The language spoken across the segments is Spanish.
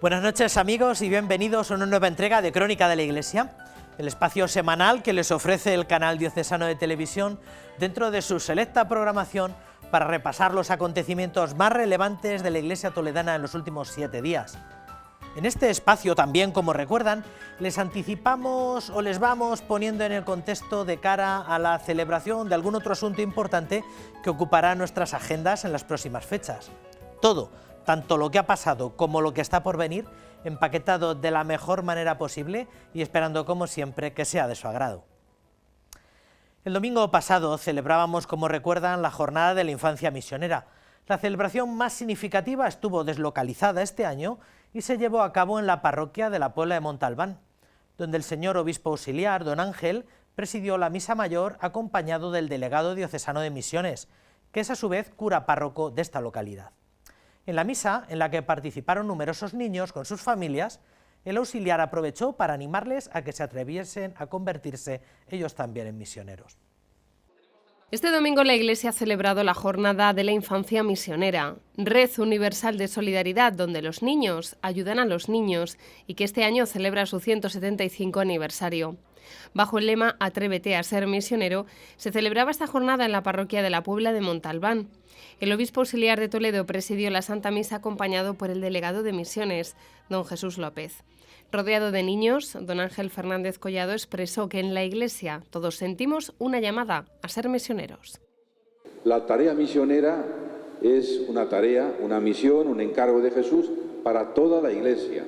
Buenas noches amigos y bienvenidos a una nueva entrega de Crónica de la Iglesia, el espacio semanal que les ofrece el canal diocesano de televisión dentro de su selecta programación para repasar los acontecimientos más relevantes de la Iglesia toledana en los últimos 7 días. En este espacio también, como recuerdan, les anticipamos o les vamos poniendo en el contexto de cara a la celebración de algún otro asunto importante que ocupará nuestras agendas en las próximas fechas. Todo, tanto lo que ha pasado como lo que está por venir, empaquetado de la mejor manera posible y esperando, como siempre, que sea de su agrado. El domingo pasado celebrábamos, como recuerdan, la Jornada de la Infancia Misionera. La celebración más significativa estuvo deslocalizada este año y se llevó a cabo en la parroquia de la Puebla de Montalbán, donde el señor obispo auxiliar, don Ángel, presidió la misa mayor acompañado del delegado diocesano de Misiones, que es a su vez cura párroco de esta localidad. En la misa, en la que participaron numerosos niños con sus familias, el auxiliar aprovechó para animarles a que se atreviesen a convertirse ellos también en misioneros. Este domingo la Iglesia ha celebrado la Jornada de la Infancia Misionera, red universal de solidaridad donde los niños ayudan a los niños y que este año celebra su 175 aniversario. Bajo el lema Atrévete a ser misionero, se celebraba esta jornada en la parroquia de la Puebla de Montalbán. El obispo auxiliar de Toledo presidió la Santa Misa acompañado por el delegado de Misiones, don Jesús López. Rodeado de niños, don Ángel Fernández Collado expresó que en la Iglesia todos sentimos una llamada a ser misioneros. La tarea misionera es una tarea, una misión, un encargo de Jesús para toda la Iglesia,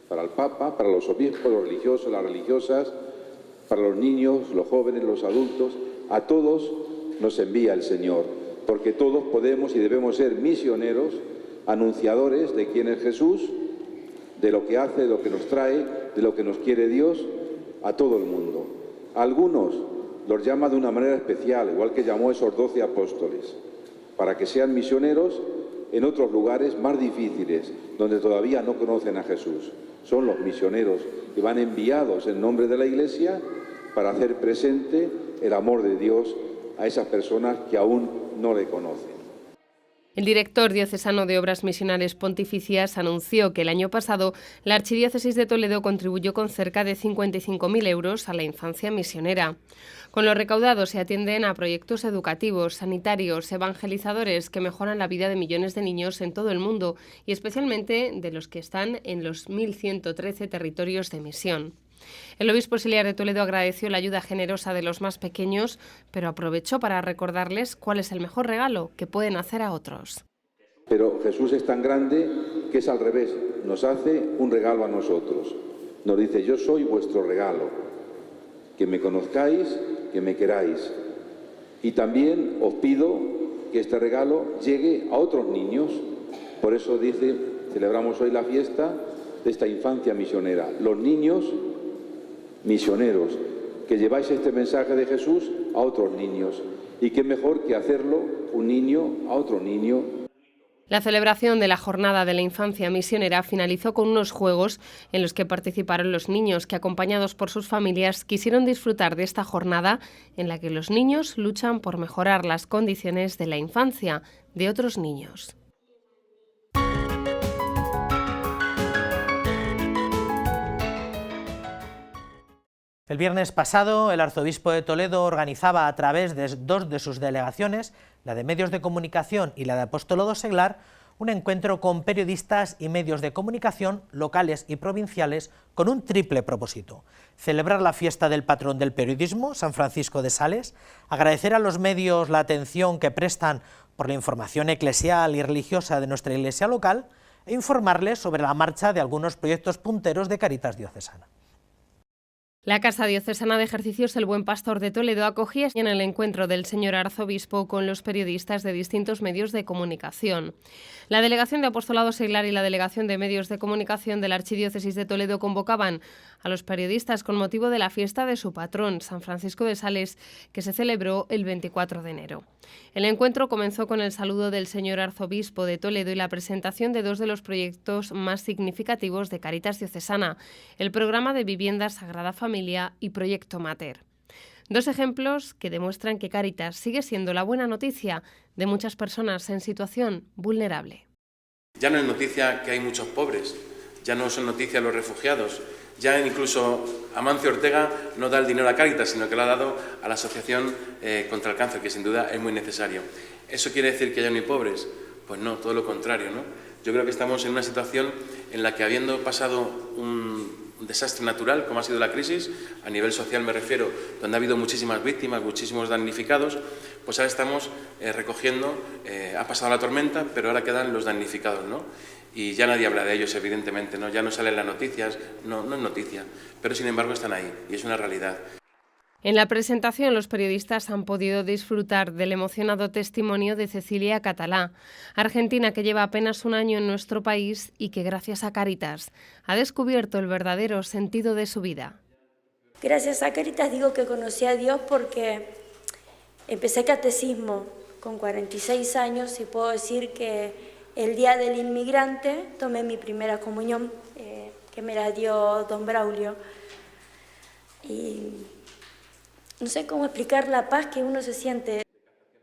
para el Papa, para los obispos, los religiosos, las religiosas, para los niños, los jóvenes, los adultos. A todos nos envía el Señor, porque todos podemos y debemos ser misioneros, anunciadores de quién es Jesús, de lo que hace, de lo que nos trae, de lo que nos quiere Dios a todo el mundo. A algunos los llama de una manera especial, igual que llamó a esos 12 apóstoles, para que sean misioneros en otros lugares más difíciles, donde todavía no conocen a Jesús. Son los misioneros que van enviados en nombre de la Iglesia para hacer presente el amor de Dios a esas personas que aún no le conocen. El director diocesano de Obras Misionales Pontificias anunció que el año pasado la Archidiócesis de Toledo contribuyó con cerca de 55.000 euros a la infancia misionera. Con lo recaudado se atienden a proyectos educativos, sanitarios, evangelizadores que mejoran la vida de millones de niños en todo el mundo y especialmente de los que están en los 1.113 territorios de misión. El obispo auxiliar de Toledo agradeció la ayuda generosa de los más pequeños, pero aprovechó para recordarles cuál es el mejor regalo que pueden hacer a otros. Pero Jesús es tan grande que es al revés, nos hace un regalo a nosotros. Nos dice, yo soy vuestro regalo, que me conozcáis, que me queráis. Y también os pido que este regalo llegue a otros niños. Por eso dice, celebramos hoy la fiesta de esta infancia misionera. Los niños misioneros, que lleváis este mensaje de Jesús a otros niños. Y qué mejor que hacerlo un niño a otro niño. La celebración de la Jornada de la Infancia Misionera finalizó con unos juegos en los que participaron los niños que, acompañados por sus familias, quisieron disfrutar de esta jornada en la que los niños luchan por mejorar las condiciones de la infancia de otros niños. El viernes pasado, el arzobispo de Toledo organizaba a través de 2 de sus delegaciones, la de Medios de Comunicación y la de Apostolado Seglar, un encuentro con periodistas y medios de comunicación locales y provinciales con un triple propósito: celebrar la fiesta del patrón del periodismo, San Francisco de Sales, agradecer a los medios la atención que prestan por la información eclesial y religiosa de nuestra iglesia local e informarles sobre la marcha de algunos proyectos punteros de Cáritas Diocesana. La Casa Diocesana de Ejercicios El Buen Pastor de Toledo acogía en el encuentro del señor arzobispo con los periodistas de distintos medios de comunicación. La Delegación de Apostolado Seglar y la Delegación de Medios de Comunicación de la Archidiócesis de Toledo convocaban a los periodistas con motivo de la fiesta de su patrón, San Francisco de Sales, que se celebró el 24 de enero. El encuentro comenzó con el saludo del señor arzobispo de Toledo y la presentación de 2 de los proyectos más significativos de Cáritas Diocesana, el programa de vivienda Sagrada Familia y Proyecto Mater. 2 ejemplos que demuestran que Cáritas sigue siendo la buena noticia de muchas personas en situación vulnerable. Ya no es noticia que hay muchos pobres, ya no son noticias los refugiados, ya incluso Amancio Ortega no da el dinero a Cáritas, sino que lo ha dado a la Asociación contra el Cáncer, que sin duda es muy necesario. ¿Eso quiere decir que ya no hay pobres? Pues no, todo lo contrario, ¿no? Yo creo que estamos en una situación en la que, habiendo pasado un desastre natural, como ha sido la crisis, a nivel social me refiero, donde ha habido muchísimas víctimas, muchísimos damnificados, pues ahora estamos recogiendo, ha pasado la tormenta, pero ahora quedan los damnificados, ¿no? Y ya nadie habla de ellos, evidentemente, ¿no? Ya no salen las noticias, no es noticia, pero sin embargo están ahí y es una realidad. En la presentación, los periodistas han podido disfrutar del emocionado testimonio de Cecilia Catalá, argentina que lleva apenas un año en nuestro país y que, gracias a Cáritas, ha descubierto el verdadero sentido de su vida. Gracias a Cáritas digo que conocí a Dios porque empecé catecismo con 46 años y puedo decir que el día del inmigrante tomé mi primera comunión, que me la dio don Braulio. Y no sé cómo explicar la paz que uno se siente.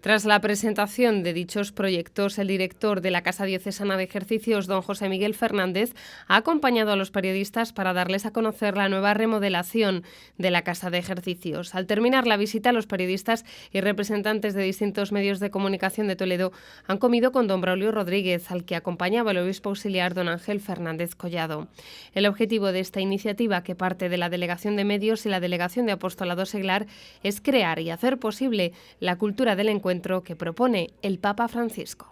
Tras la presentación de dichos proyectos, el director de la Casa Diocesana de Ejercicios, don José Miguel Fernández, ha acompañado a los periodistas para darles a conocer la nueva remodelación de la Casa de Ejercicios. Al terminar la visita, los periodistas y representantes de distintos medios de comunicación de Toledo han comido con don Braulio Rodríguez, al que acompañaba el obispo auxiliar don Ángel Fernández Collado. El objetivo de esta iniciativa, que parte de la Delegación de Medios y la Delegación de Apostolado Seglar, es crear y hacer posible la cultura del encuentro que propone el Papa Francisco.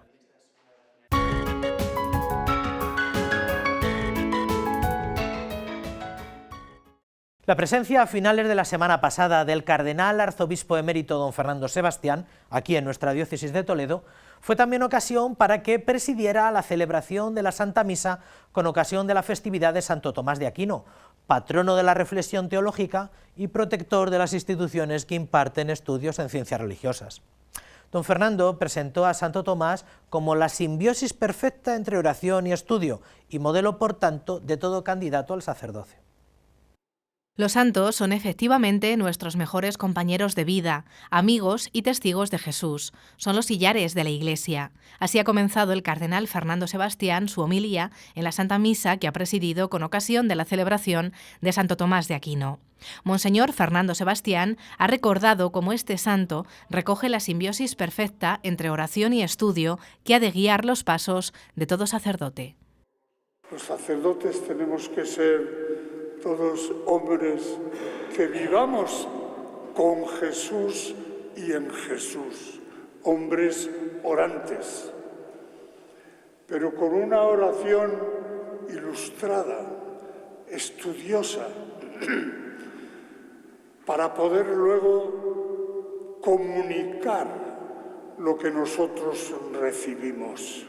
La presencia a finales de la semana pasada del cardenal arzobispo emérito don Fernando Sebastián, aquí en nuestra diócesis de Toledo, fue también ocasión para que presidiera la celebración de la Santa Misa con ocasión de la festividad de Santo Tomás de Aquino, patrono de la reflexión teológica y protector de las instituciones que imparten estudios en ciencias religiosas. Don Fernando presentó a Santo Tomás como la simbiosis perfecta entre oración y estudio y modelo, por tanto, de todo candidato al sacerdocio. Los santos son efectivamente nuestros mejores compañeros de vida, amigos y testigos de Jesús. Son los sillares de la Iglesia. Así ha comenzado el cardenal Fernando Sebastián su homilía en la Santa Misa que ha presidido con ocasión de la celebración de Santo Tomás de Aquino. Monseñor Fernando Sebastián ha recordado cómo este santo recoge la simbiosis perfecta entre oración y estudio que ha de guiar los pasos de todo sacerdote. Los sacerdotes tenemos que ser todos hombres que vivamos con Jesús y en Jesús, hombres orantes, pero con una oración ilustrada, estudiosa, para poder luego comunicar lo que nosotros recibimos.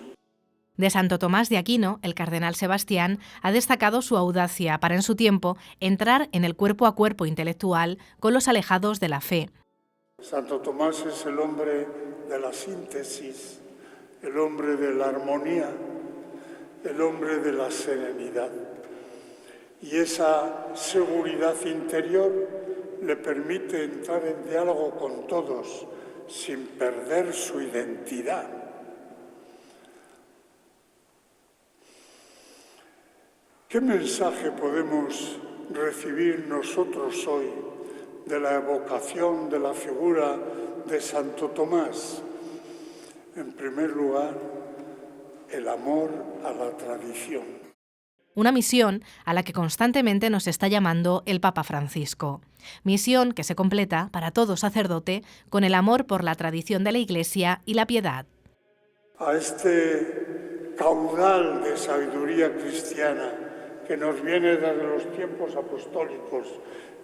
De Santo Tomás de Aquino, el cardenal Sebastián ha destacado su audacia para en su tiempo entrar en el cuerpo a cuerpo intelectual con los alejados de la fe. Santo Tomás es el hombre de la síntesis, el hombre de la armonía, el hombre de la serenidad. Y esa seguridad interior le permite entrar en diálogo con todos sin perder su identidad. ¿Qué mensaje podemos recibir nosotros hoy de la evocación de la figura de Santo Tomás? En primer lugar, el amor a la tradición. Una misión a la que constantemente nos está llamando el Papa Francisco. Misión que se completa para todo sacerdote con el amor por la tradición de la Iglesia y la piedad. A este caudal de sabiduría cristiana que nos viene desde los tiempos apostólicos,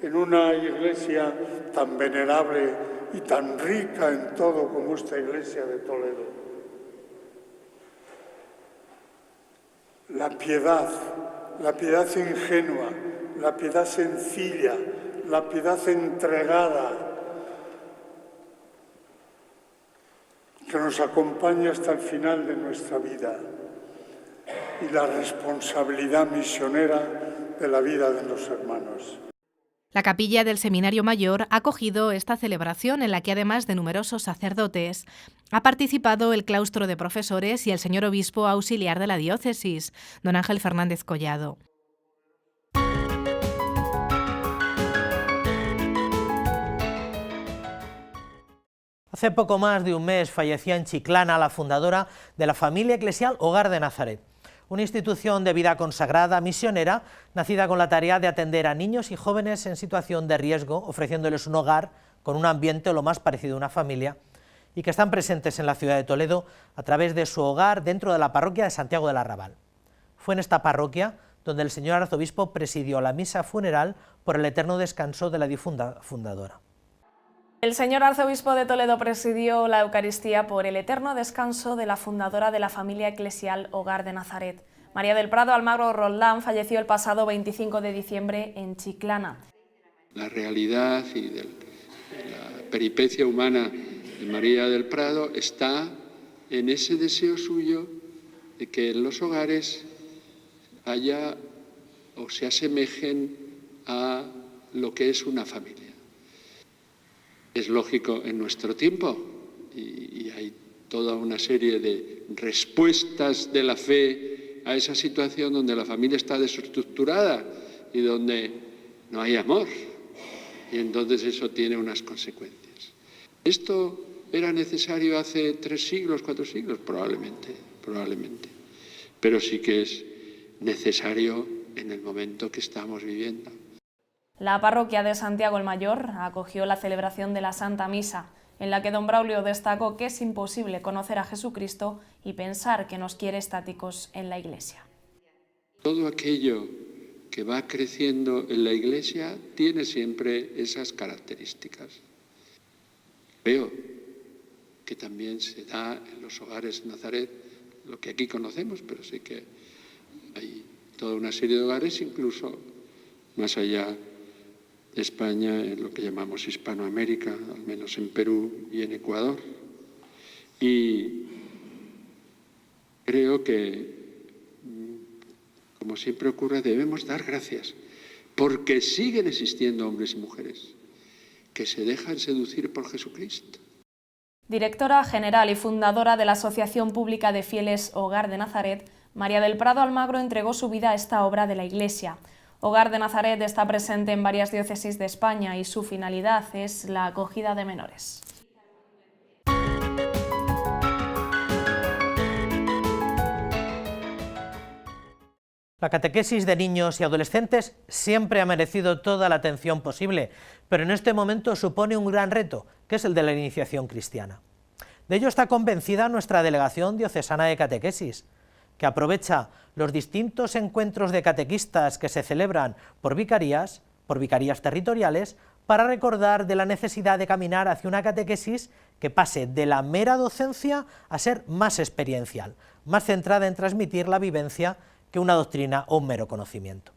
en una iglesia tan venerable y tan rica en todo como esta iglesia de Toledo. La piedad ingenua, la piedad sencilla, la piedad entregada, que nos acompaña hasta el final de nuestra vida. Y la responsabilidad misionera de la vida de los hermanos. La capilla del Seminario Mayor ha acogido esta celebración en la que, además de numerosos sacerdotes, ha participado el claustro de profesores y el señor obispo auxiliar de la diócesis, don Ángel Fernández Collado. Hace poco más de un mes fallecía en Chiclana la fundadora de la familia eclesial Hogar de Nazaret, una institución de vida consagrada, misionera, nacida con la tarea de atender a niños y jóvenes en situación de riesgo, ofreciéndoles un hogar con un ambiente lo más parecido a una familia, y que están presentes en la ciudad de Toledo a través de su hogar dentro de la parroquia de Santiago del Arrabal. Fue en esta parroquia donde el señor arzobispo presidió la misa funeral por el eterno descanso de la difunta fundadora. El señor arzobispo de Toledo presidió la Eucaristía por el eterno descanso de la fundadora de la familia eclesial Hogar de Nazaret. María del Prado Almagro Roldán falleció el pasado 25 de diciembre en Chiclana. La realidad y de la peripecia humana de María del Prado está en ese deseo suyo de que en los hogares haya o se asemejen a lo que es una familia. Es lógico en nuestro tiempo y hay toda una serie de respuestas de la fe a esa situación donde la familia está desestructurada y donde no hay amor, y entonces eso tiene unas consecuencias. ¿Esto era necesario hace 3 siglos, 4 siglos? Probablemente, pero sí que es necesario en el momento que estamos viviendo. La parroquia de Santiago el Mayor acogió la celebración de la Santa Misa, en la que don Braulio destacó que es imposible conocer a Jesucristo y pensar que nos quiere estáticos en la Iglesia. Todo aquello que va creciendo en la Iglesia tiene siempre esas características. Veo que también se da en los hogares de Nazaret, lo que aquí conocemos, pero sí que hay toda una serie de hogares, incluso más allá de España, en lo que llamamos Hispanoamérica, al menos en Perú y en Ecuador. Y creo que, como siempre ocurre, debemos dar gracias, porque siguen existiendo hombres y mujeres que se dejan seducir por Jesucristo. Directora general y fundadora de la Asociación Pública de Fieles Hogar de Nazaret, María del Prado Almagro entregó su vida a esta obra de la Iglesia. Hogar de Nazaret está presente en varias diócesis de España y su finalidad es la acogida de menores. La catequesis de niños y adolescentes siempre ha merecido toda la atención posible, pero en este momento supone un gran reto, que es el de la iniciación cristiana. De ello está convencida nuestra Delegación Diocesana de Catequesis, que aprovecha los distintos encuentros de catequistas que se celebran por vicarías territoriales, para recordar de la necesidad de caminar hacia una catequesis que pase de la mera docencia a ser más experiencial, más centrada en transmitir la vivencia que una doctrina o un mero conocimiento.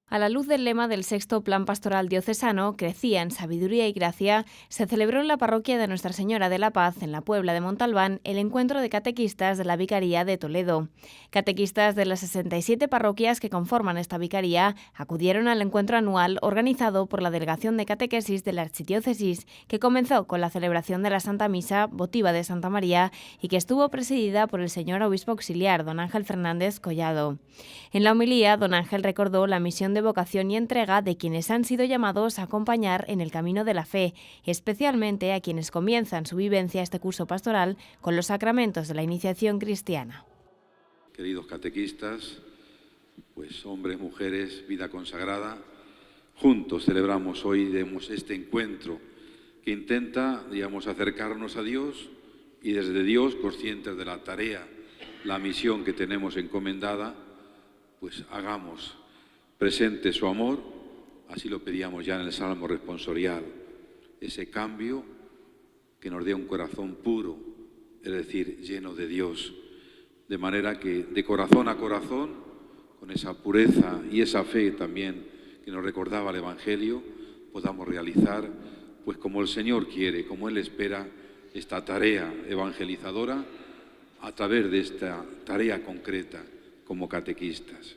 A la luz del lema del Sexto Plan Pastoral Diocesano, Crecía en Sabiduría y Gracia, se celebró en la parroquia de Nuestra Señora de la Paz, en la Puebla de Montalbán, el encuentro de catequistas de la Vicaría de Toledo. Catequistas de las 67 parroquias que conforman esta vicaría acudieron al encuentro anual organizado por la Delegación de Catequesis de la Archidiócesis, que comenzó con la celebración de la Santa Misa votiva de Santa María y que estuvo presidida por el señor obispo auxiliar, don Ángel Fernández Collado. En la homilía, don Ángel recordó la misión de vocación y entrega de quienes han sido llamados a acompañar en el camino de la fe, especialmente a quienes comienzan su vivencia este curso pastoral con los sacramentos de la iniciación cristiana. Queridos catequistas, pues hombres, mujeres, vida consagrada, juntos celebramos hoy este encuentro que intenta, acercarnos a Dios y desde Dios, conscientes de la tarea, la misión que tenemos encomendada, pues hagamos presente su amor, así lo pedíamos ya en el Salmo responsorial, ese cambio que nos dé un corazón puro, es decir, lleno de Dios, de manera que de corazón a corazón, con esa pureza y esa fe también que nos recordaba el Evangelio, podamos realizar, pues como el Señor quiere, como Él espera, esta tarea evangelizadora a través de esta tarea concreta como catequistas.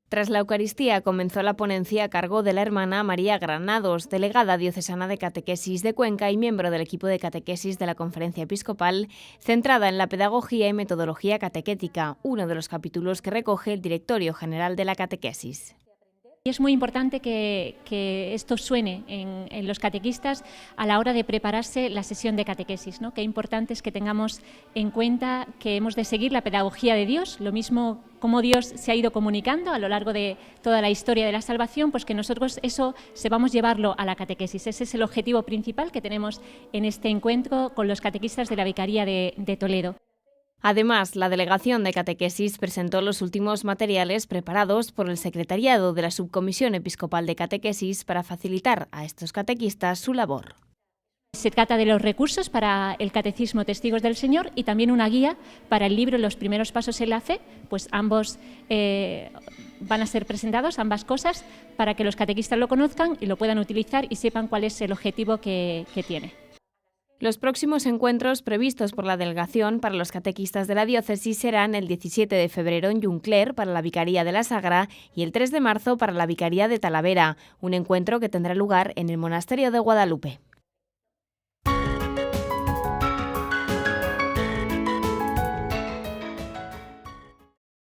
Tras la Eucaristía comenzó la ponencia a cargo de la hermana María Granados, delegada diocesana de Catequesis de Cuenca y miembro del equipo de catequesis de la Conferencia Episcopal, centrada en la pedagogía y metodología catequética, uno de los capítulos que recoge el Directorio General de la Catequesis. Y es muy importante que esto suene en los catequistas a la hora de prepararse la sesión de catequesis, ¿no? Qué importante es que tengamos en cuenta que hemos de seguir la pedagogía de Dios, lo mismo como Dios se ha ido comunicando a lo largo de toda la historia de la salvación, pues que nosotros eso sepamos llevarlo a la catequesis. Ese es el objetivo principal que tenemos en este encuentro con los catequistas de la Vicaría de Toledo. Además, la Delegación de Catequesis presentó los últimos materiales preparados por el Secretariado de la Subcomisión Episcopal de Catequesis para facilitar a estos catequistas su labor. Se trata de los recursos para el Catecismo Testigos del Señor y también una guía para el libro Los primeros pasos en la fe, pues ambos van a ser presentados, ambas cosas, para que los catequistas lo conozcan y lo puedan utilizar y sepan cuál es el objetivo que tiene. Los próximos encuentros previstos por la delegación para los catequistas de la diócesis serán el 17 de febrero en Juncler para la Vicaría de la Sagra y el 3 de marzo para la Vicaría de Talavera, un encuentro que tendrá lugar en el Monasterio de Guadalupe.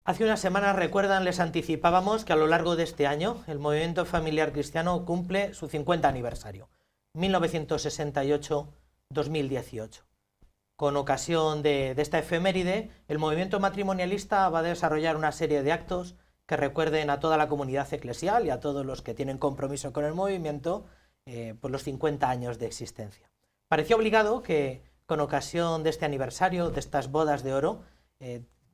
Hace unas semanas, recuerdan, les anticipábamos que a lo largo de este año el movimiento familiar cristiano cumple su 50 aniversario, 1968-2018. Con ocasión de esta efeméride, el movimiento matrimonialista va a desarrollar una serie de actos que recuerden a toda la comunidad eclesial y a todos los que tienen compromiso con el movimiento por los 50 años de existencia. Pareció obligado que, con ocasión de este aniversario, de estas bodas de oro,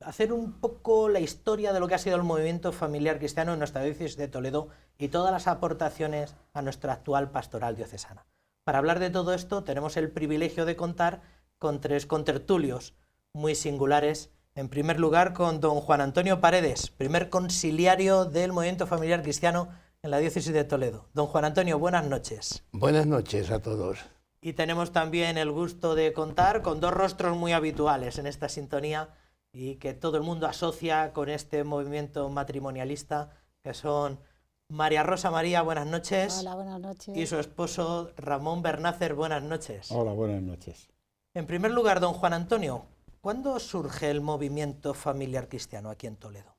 hacer un poco la historia de lo que ha sido el movimiento familiar cristiano en nuestra diócesis de Toledo y todas las aportaciones a nuestra actual pastoral diocesana. Para hablar de todo esto tenemos el privilegio de contar con tres contertulios muy singulares. En primer lugar, con don Juan Antonio Paredes, primer conciliario del movimiento familiar cristiano en la diócesis de Toledo. Don Juan Antonio, buenas noches. Buenas noches a todos. Y tenemos también el gusto de contar con dos rostros muy habituales en esta sintonía y que todo el mundo asocia con este movimiento matrimonialista, que son María Rosa María, buenas noches. Hola, buenas noches. Y su esposo Ramón Bernácer, buenas noches. Hola, buenas noches. En primer lugar, don Juan Antonio, ¿cuándo surge el movimiento familiar cristiano aquí en Toledo?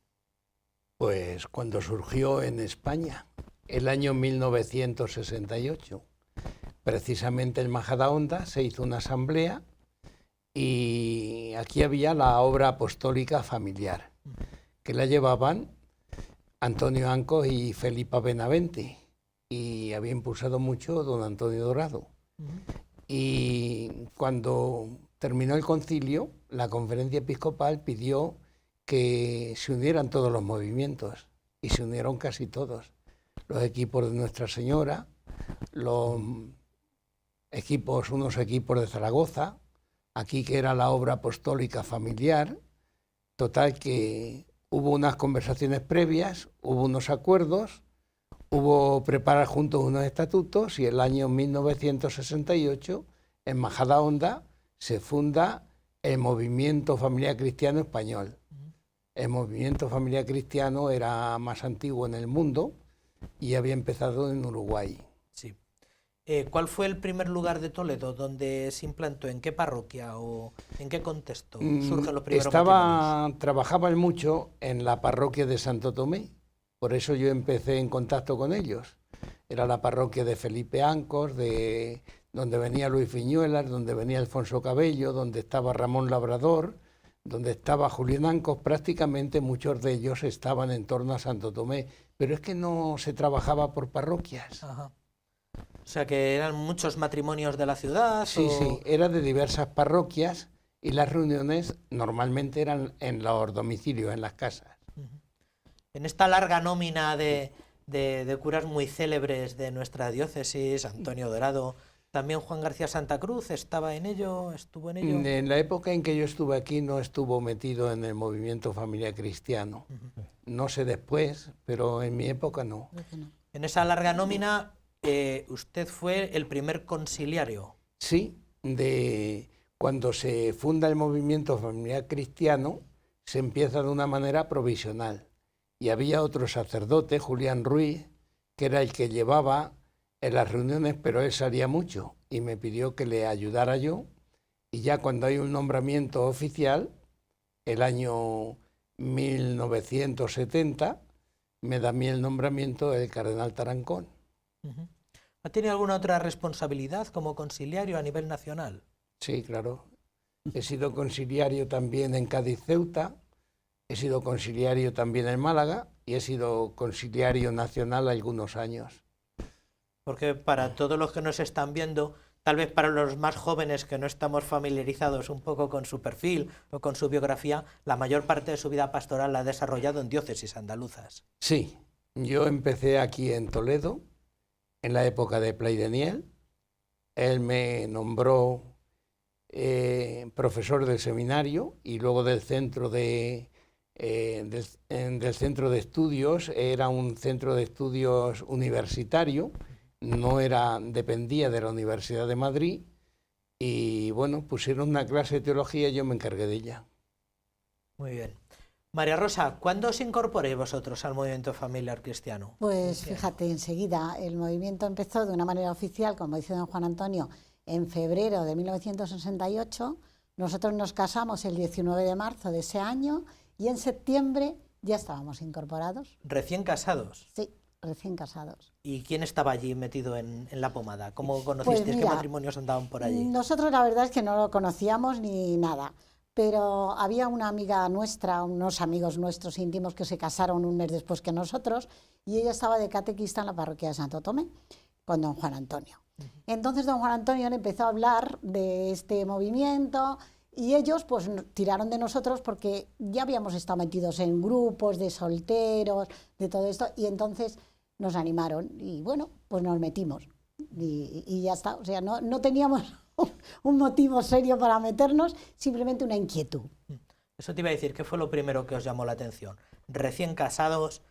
Pues cuando surgió en España, el año 1968. Precisamente en Majadahonda se hizo una asamblea y aquí había la obra apostólica familiar, que la llevaban Antonio Ancos y Felipa Benavente, y había impulsado mucho don Antonio Dorado. Y cuando terminó el concilio, la conferencia episcopal pidió que se unieran todos los movimientos, y se unieron casi todos. Los equipos de Nuestra Señora, unos equipos de Zaragoza, aquí que era la obra apostólica familiar. Total que hubo unas conversaciones previas, hubo unos acuerdos, hubo preparar juntos unos estatutos y el año 1968 en Majadahonda se funda el Movimiento Familiar Cristiano Español. El Movimiento Familiar Cristiano era más antiguo en el mundo y había empezado en Uruguay. Sí. ¿Cuál fue el primer lugar de Toledo donde se implantó? ¿En qué parroquia o en qué contexto surgen los primeros matrimonios? Trabajaban mucho en la parroquia de Santo Tomé, por eso yo empecé en contacto con ellos. Era la parroquia de Felipe Ancos, donde venía Luis Viñuelas, donde venía Alfonso Cabello, donde estaba Ramón Labrador, donde estaba Julián Ancos. Prácticamente muchos de ellos estaban en torno a Santo Tomé, pero es que no se trabajaba por parroquias. Ajá. O sea, que eran muchos matrimonios de la ciudad. Sí, sí, era de diversas parroquias y las reuniones normalmente eran en los domicilios, en las casas. En esta larga nómina de curas muy célebres de nuestra diócesis, Antonio Dorado, también Juan García Santa Cruz estaba en ello, estuvo en ello. En la época en que yo estuve aquí no estuvo metido en el movimiento familiar cristiano. No sé después, pero en mi época no. En esa larga nómina usted fue el primer conciliario. Sí, cuando se funda el movimiento familiar cristiano se empieza de una manera provisional. Y había otro sacerdote, Julián Ruiz, que era el que llevaba en las reuniones, pero él salía mucho y me pidió que le ayudara yo. Y ya cuando hay un nombramiento oficial, el año 1970, me da a mí el nombramiento el cardenal Tarancón. ¿Ha tenido alguna otra responsabilidad como conciliario a nivel nacional? Sí, claro. He sido conciliario también en Cádiz-Ceuta, he sido conciliario también en Málaga y he sido conciliario nacional algunos años. Porque para todos los que nos están viendo, tal vez para los más jóvenes que no estamos familiarizados un poco con su perfil o con su biografía, la mayor parte de su vida pastoral la ha desarrollado en diócesis andaluzas. Sí, yo empecé aquí en Toledo, en la época de Pleideniel. Él me nombró profesor del seminario y luego del centro de estudios. Era un centro de estudios universitario, dependía de la Universidad de Madrid, y bueno, pusieron una clase de teología y yo me encargué de ella. Muy bien. María Rosa, ¿cuándo os incorporéis vosotros al movimiento familiar cristiano? Pues fíjate, enseguida. El movimiento empezó de una manera oficial, como dice don Juan Antonio, en febrero de 1968. Nosotros nos casamos el 19 de marzo de ese año y en septiembre ya estábamos incorporados. ¿Recién casados? Sí, recién casados. ¿Y quién estaba allí metido en la pomada? ¿Cómo conocisteis? Pues mira, ¿qué matrimonios andaban por allí? Nosotros la verdad es que no lo conocíamos ni nada. Pero había una amiga nuestra, unos amigos nuestros íntimos que se casaron un mes después que nosotros y ella estaba de catequista en la parroquia de Santo Tomé con don Juan Antonio. Entonces don Juan Antonio le empezó a hablar de este movimiento y ellos pues tiraron de nosotros porque ya habíamos estado metidos en grupos de solteros, de todo esto, y entonces nos animaron y bueno, pues nos metimos y ya está. O sea, no teníamos un motivo serio para meternos, simplemente una inquietud. Eso te iba a decir, ¿qué fue lo primero que os llamó la atención? Recién casados,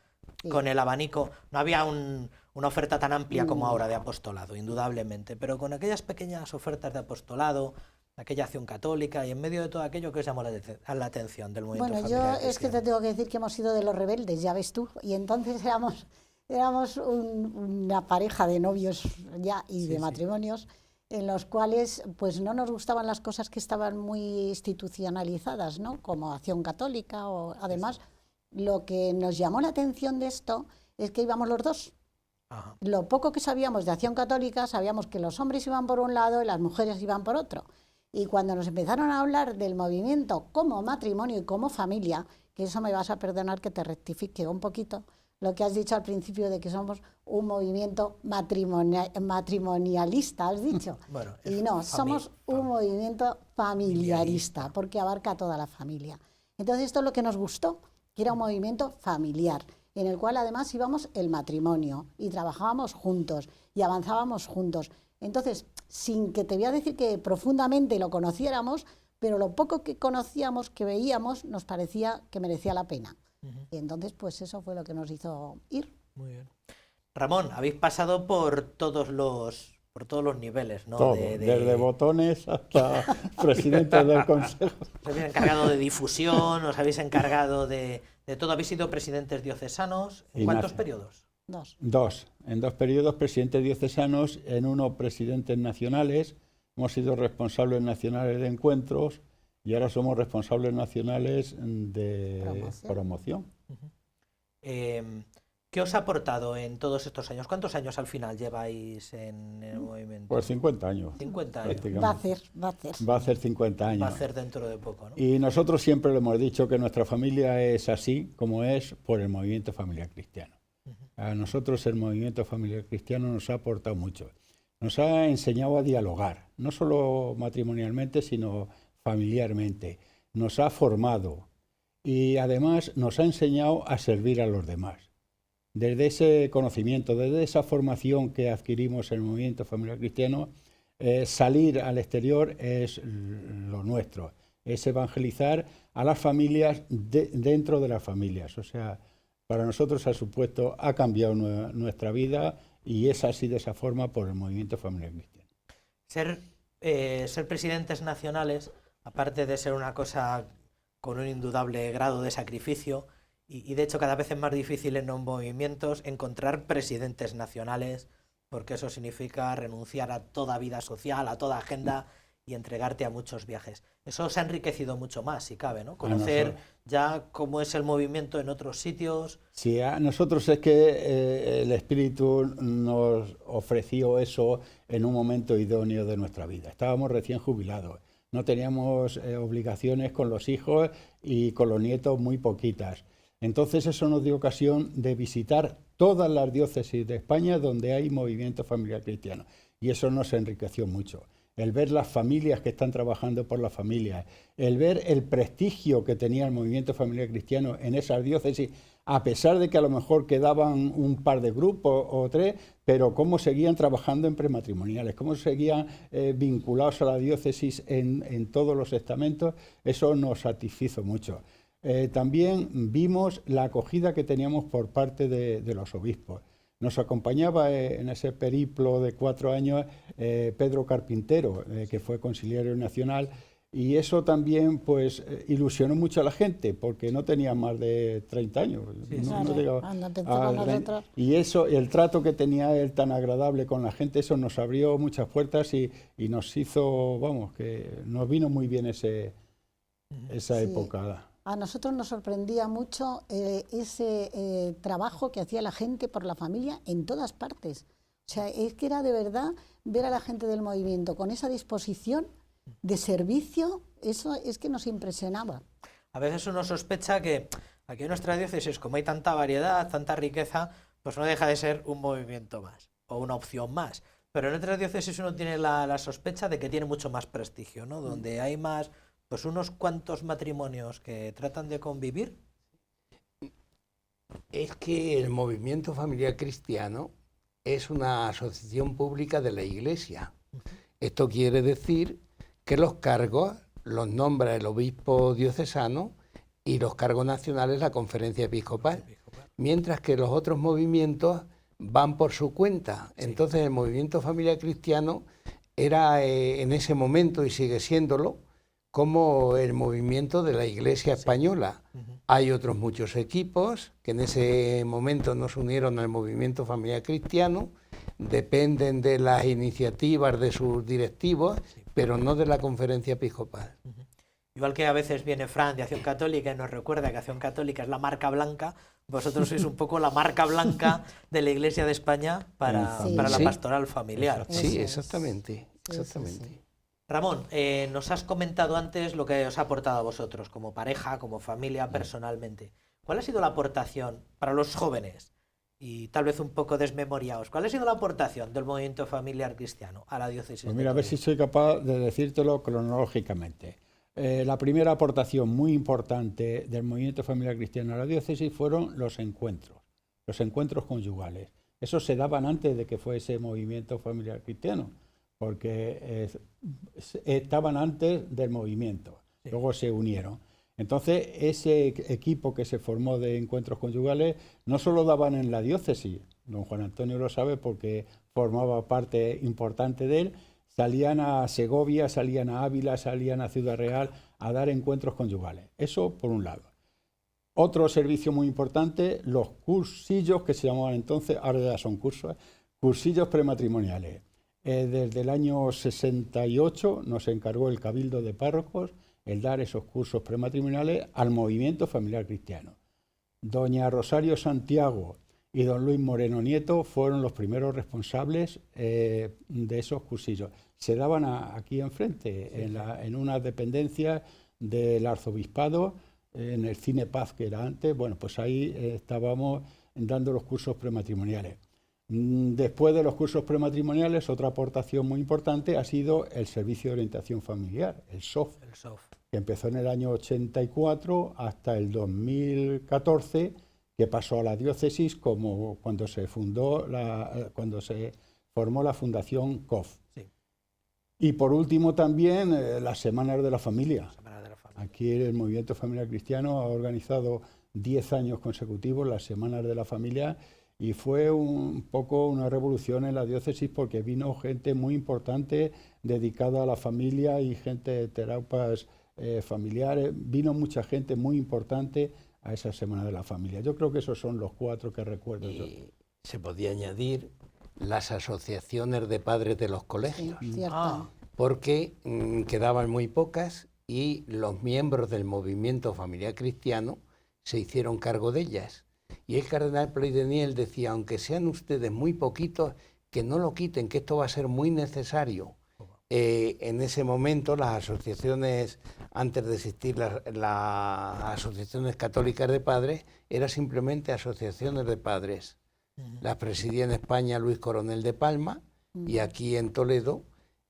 sí, con el abanico, no había una oferta tan amplia como ahora de apostolado, indudablemente, pero con aquellas pequeñas ofertas de apostolado, aquella acción católica y en medio de todo aquello, ¿qué os llamó la atención del movimiento familiar cristiano? Yo es que te tengo que decir que hemos sido de los rebeldes, ya ves tú, y entonces éramos una pareja de novios ya y de matrimonios, en los cuales pues no nos gustaban las cosas que estaban muy institucionalizadas, ¿no? Como Acción Católica o además lo que nos llamó la atención de esto es que íbamos los dos. Ajá. Lo poco que sabíamos de Acción Católica, sabíamos que los hombres iban por un lado y las mujeres iban por otro. Y cuando nos empezaron a hablar del movimiento como matrimonio y como familia, que eso me vas a perdonar que te rectifique un poquito, lo que has dicho al principio de que somos un movimiento matrimonialista, has dicho. Bueno, y no, somos un movimiento familiarista, porque abarca a toda la familia. Entonces esto es lo que nos gustó, que era un movimiento familiar, en el cual además íbamos el matrimonio y trabajábamos juntos y avanzábamos juntos. Entonces, sin que te voy a decir que profundamente lo conociéramos, pero lo poco que conocíamos, que veíamos, nos parecía que merecía la pena. Y entonces, pues eso fue lo que nos hizo ir. Muy bien. Ramón, habéis pasado por todos los niveles, ¿no? Todo, desde botones hasta presidente del consejo. Os habéis encargado de difusión, os habéis encargado de todo. Habéis sido presidentes diocesanos. ¿En cuántos periodos? Dos. En 2 periodos presidentes diocesanos, en uno presidentes nacionales. Hemos sido responsables nacionales de encuentros. Y ahora somos responsables nacionales de promoción. ¿Qué os ha aportado en todos estos años? ¿Cuántos años al final lleváis en el movimiento? Pues 50 años. 50 años. Va a hacer 50 años. Va a hacer dentro de poco, ¿no? Y nosotros siempre le hemos dicho que nuestra familia es así como es por el movimiento familiar cristiano. A nosotros el movimiento familiar cristiano nos ha aportado mucho. Nos ha enseñado a dialogar, no solo matrimonialmente, sino familiarmente, nos ha formado y además nos ha enseñado a servir a los demás. Desde ese conocimiento, desde esa formación que adquirimos en el movimiento familiar cristiano, salir al exterior es lo nuestro, es evangelizar a las familias dentro de las familias. O sea, para nosotros ha cambiado nuestra vida y es así de esa forma por el movimiento familiar cristiano. Ser presidentes nacionales, aparte de ser una cosa con un indudable grado de sacrificio, y de hecho cada vez es más difícil en los movimientos encontrar presidentes nacionales, porque eso significa renunciar a toda vida social, a toda agenda, y entregarte a muchos viajes. Eso se ha enriquecido mucho más, si cabe, ¿no? Conocer ya cómo es el movimiento en otros sitios. Sí, a nosotros es que el Espíritu nos ofreció eso en un momento idóneo de nuestra vida. Estábamos recién jubilados, no teníamos obligaciones con los hijos y con los nietos muy poquitas. Entonces eso nos dio ocasión de visitar todas las diócesis de España donde hay movimiento familiar cristiano, y eso nos enriqueció mucho. El ver las familias que están trabajando por las familias, el ver el prestigio que tenía el movimiento familiar cristiano en esas diócesis, a pesar de que a lo mejor quedaban un par de grupos o tres, pero cómo seguían trabajando en prematrimoniales, cómo seguían vinculados a la diócesis en todos los estamentos, eso nos satisfizo mucho. También vimos la acogida que teníamos por parte de los obispos. Nos acompañaba en ese periplo de 4 años Pedro Carpintero, que fue consiliario nacional, y eso también pues ilusionó mucho a la gente, porque no tenía más de 30 años. Y eso, el trato que tenía él tan agradable con la gente, eso nos abrió muchas puertas y nos hizo, vamos, que nos vino muy bien esa época. A nosotros nos sorprendía mucho ese trabajo que hacía la gente por la familia en todas partes. O sea, es que era de verdad ver a la gente del movimiento con esa disposición de servicio, eso es que nos impresionaba. A veces uno sospecha que aquí en nuestra diócesis, como hay tanta variedad, tanta riqueza, pues no deja de ser un movimiento más o una opción más. Pero en otras diócesis uno tiene la sospecha de que tiene mucho más prestigio, ¿no? Donde hay más... pues unos cuantos matrimonios que tratan de convivir. Es que el movimiento familiar cristiano es una asociación pública de la Iglesia. Esto quiere decir que los cargos los nombra el obispo diocesano y los cargos nacionales la Conferencia Episcopal, mientras que los otros movimientos van por su cuenta. Entonces el movimiento familiar cristiano era en ese momento, y sigue siéndolo, como el movimiento de la Iglesia española. Hay otros muchos equipos que en ese momento no se unieron al movimiento familiar cristiano, dependen de las iniciativas de sus directivos, pero no de la Conferencia Episcopal. Igual que a veces viene Fran de Acción Católica y nos recuerda que Acción Católica es la marca blanca, vosotros sois un poco la marca blanca de la Iglesia de España para la pastoral familiar. Sí, exactamente. Ramón, nos has comentado antes lo que os ha aportado a vosotros, como pareja, como familia, personalmente. ¿Cuál ha sido la aportación para los jóvenes? Y tal vez un poco desmemoriados. ¿Cuál ha sido la aportación del movimiento familiar cristiano a la diócesis? Pues mira, a ver si soy capaz de decírtelo cronológicamente. La primera aportación muy importante del movimiento familiar cristiano a la diócesis fueron los encuentros conyugales. Esos se daban antes de que fuese movimiento familiar cristiano, porque estaban antes del movimiento, luego se unieron. Entonces, ese equipo que se formó de encuentros conyugales no solo daban en la diócesis, don Juan Antonio lo sabe porque formaba parte importante de él, salían a Segovia, salían a Ávila, salían a Ciudad Real a dar encuentros conyugales. Eso por un lado. Otro servicio muy importante, los cursillos que se llamaban entonces, ahora ya son cursos, cursillos prematrimoniales. Desde el año 68 nos encargó el Cabildo de Párrocos el dar esos cursos prematrimoniales al movimiento familiar cristiano. Doña Rosario Santiago y don Luis Moreno Nieto fueron los primeros responsables de esos cursillos. Se daban aquí enfrente, en una dependencia del arzobispado, en el Cine Paz que era antes. Bueno, pues ahí estábamos dando los cursos prematrimoniales. Después de los cursos prematrimoniales, otra aportación muy importante ha sido el Servicio de Orientación Familiar, el SOF, que empezó en el año 84 hasta el 2014, que pasó a la diócesis como cuando se formó la Fundación COF. Sí. Y por último también las Semanas de la Familia. Aquí el Movimiento Familiar Cristiano ha organizado 10 años consecutivos las Semanas de la Familia, y fue un poco una revolución en la diócesis porque vino gente muy importante dedicada a la familia y gente de terapias familiares. Vino mucha gente muy importante a esa Semana de la Familia. Yo creo que esos son los 4 que recuerdo yo. Se podía añadir las asociaciones de padres de los colegios. Sí, porque quedaban muy pocas y los miembros del movimiento familiar cristiano se hicieron cargo de ellas. Y el cardenal Pleideniel decía, aunque sean ustedes muy poquitos, que no lo quiten, que esto va a ser muy necesario. En ese momento las asociaciones, antes de existir las asociaciones católicas de padres, eran simplemente asociaciones de padres. Las presidía en España Luis Coronel de Palma y aquí en Toledo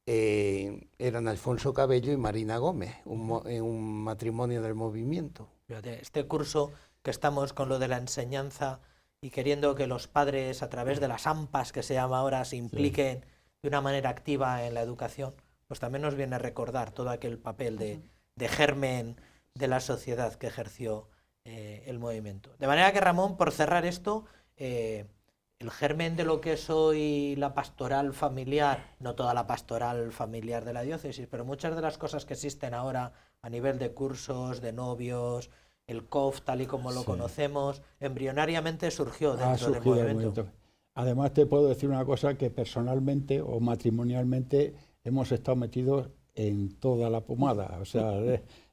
eran Alfonso Cabello y Marina Gómez, un matrimonio del movimiento. Este curso que estamos con lo de la enseñanza y queriendo que los padres, a través de las AMPAs, que se llama ahora, se impliquen de una manera activa en la educación, pues también nos viene a recordar todo aquel papel de germen de la sociedad que ejerció el movimiento. De manera que, Ramón, por cerrar esto, el germen de lo que es hoy la pastoral familiar, no toda la pastoral familiar de la diócesis, pero muchas de las cosas que existen ahora a nivel de cursos, de novios, el COF tal y como lo conocemos, embrionariamente surgió dentro del movimiento. Además te puedo decir una cosa, que personalmente o matrimonialmente hemos estado metidos en toda la pomada, o sea,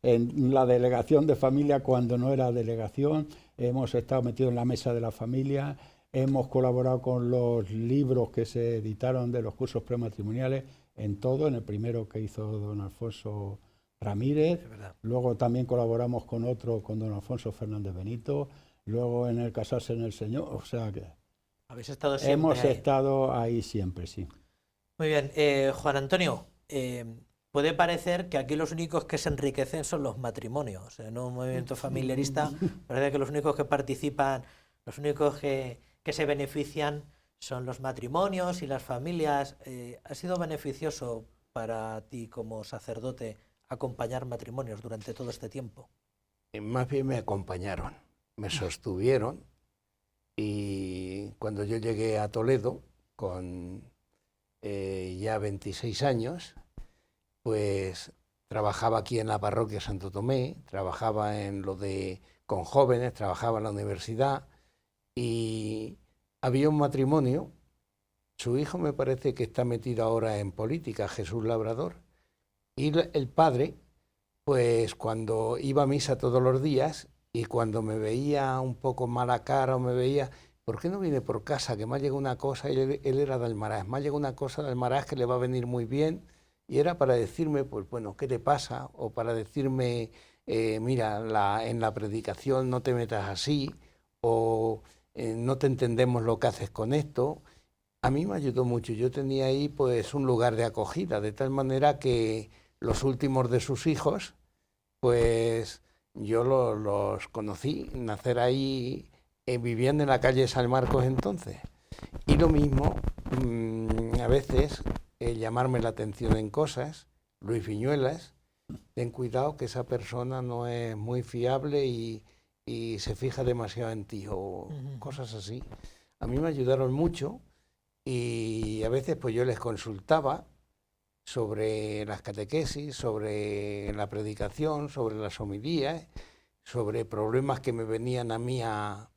en la delegación de familia cuando no era delegación, hemos estado metidos en la mesa de la familia, hemos colaborado con los libros que se editaron de los cursos prematrimoniales, en todo, en el primero que hizo don Alfonso Ramírez, luego también colaboramos con otro, con don Alfonso Fernández Benito, luego en el Casarse en el Señor, o sea que habéis estado siempre hemos ahí. estado ahí siempre, sí. Muy bien, Juan Antonio, puede parecer que aquí los únicos que se enriquecen son los matrimonios. En un movimiento familiarista parece que los únicos que participan, los únicos que se benefician son los matrimonios y las familias. ¿Ha sido beneficioso para ti como sacerdote acompañar matrimonios durante todo este tiempo? Más bien me acompañaron, me sostuvieron, y cuando yo llegué a Toledo con ya 26 años, pues trabajaba aquí en la parroquia Santo Tomé, trabajaba en lo de con jóvenes, trabajaba en la universidad y había un matrimonio, su hijo me parece que está metido ahora en política, Jesús Labrador, y el padre, pues cuando iba a misa todos los días y cuando me veía un poco mala cara o me veía, ¿por qué no viene por casa? Que me ha llegado una cosa, él era de Almaraz, me ha llegado una cosa de Almaraz que le va a venir muy bien, y era para decirme, pues bueno, ¿qué te pasa? O para decirme, mira, en la predicación no te metas así, o no te entendemos lo que haces con esto. A mí me ayudó mucho, yo tenía ahí pues un lugar de acogida, de tal manera que los últimos de sus hijos, pues yo los conocí, nacer ahí, vivían en la calle San Marcos entonces. Y lo mismo, a veces, llamarme la atención en cosas, Luis Viñuelas, ten cuidado que esa persona no es muy fiable y se fija demasiado en ti, o cosas así. A mí me ayudaron mucho y a veces pues yo les consultaba sobre las catequesis, sobre la predicación, sobre las homilías, sobre problemas que me venían a mí a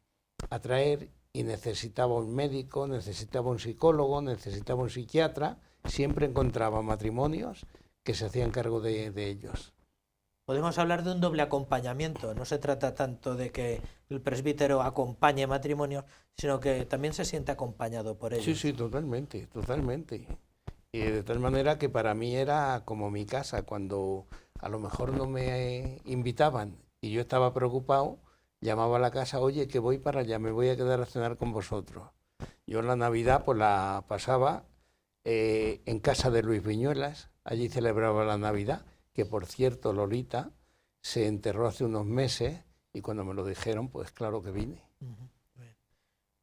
traer, y necesitaba un médico, necesitaba un psicólogo, necesitaba un psiquiatra. Siempre encontraba matrimonios que se hacían cargo de ellos. Podemos hablar de un doble acompañamiento. No se trata tanto de que el presbítero acompañe matrimonios, sino que también se siente acompañado por ellos. Sí, sí, totalmente, totalmente. Y de tal manera que para mí era como mi casa. Cuando a lo mejor no me invitaban y yo estaba preocupado, llamaba a la casa, oye, que voy para allá, me voy a quedar a cenar con vosotros. Yo la Navidad pues la pasaba en casa de Luis Viñuelas, allí celebraba la Navidad, que por cierto Lolita se enterró hace unos meses y cuando me lo dijeron, pues claro que vine.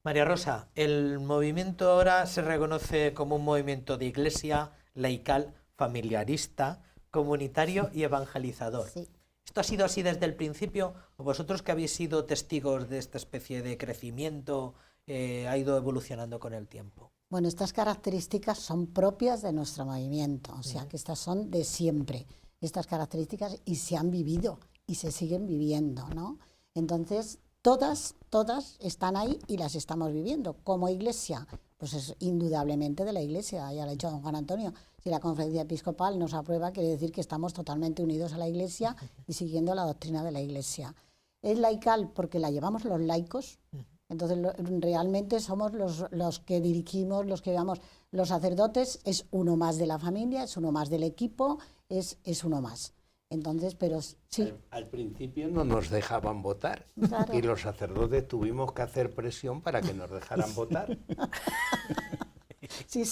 María Rosa, el movimiento ahora se reconoce como un movimiento de iglesia laical, familiarista, comunitario y evangelizador. Sí. ¿Esto ha sido así desde el principio o vosotros que habéis sido testigos de esta especie de crecimiento ha ido evolucionando con el tiempo? Bueno, estas características son propias de nuestro movimiento, o sea que estas son de siempre, estas características, y se han vivido y se siguen viviendo, ¿no? Entonces, todas están ahí y las estamos viviendo. Como Iglesia, pues es indudablemente de la Iglesia, ya lo ha dicho don Juan Antonio. Si la Conferencia Episcopal nos aprueba, quiere decir que estamos totalmente unidos a la Iglesia y siguiendo la doctrina de la Iglesia. Es laical porque la llevamos los laicos, entonces realmente somos los que dirigimos, los que llevamos. Los sacerdotes es uno más de la familia, es uno más del equipo, es uno más. Entonces, pero sí. Al principio no nos dejaban votar, Claro. y los sacerdotes tuvimos que hacer presión para que nos dejaran votar. Sí,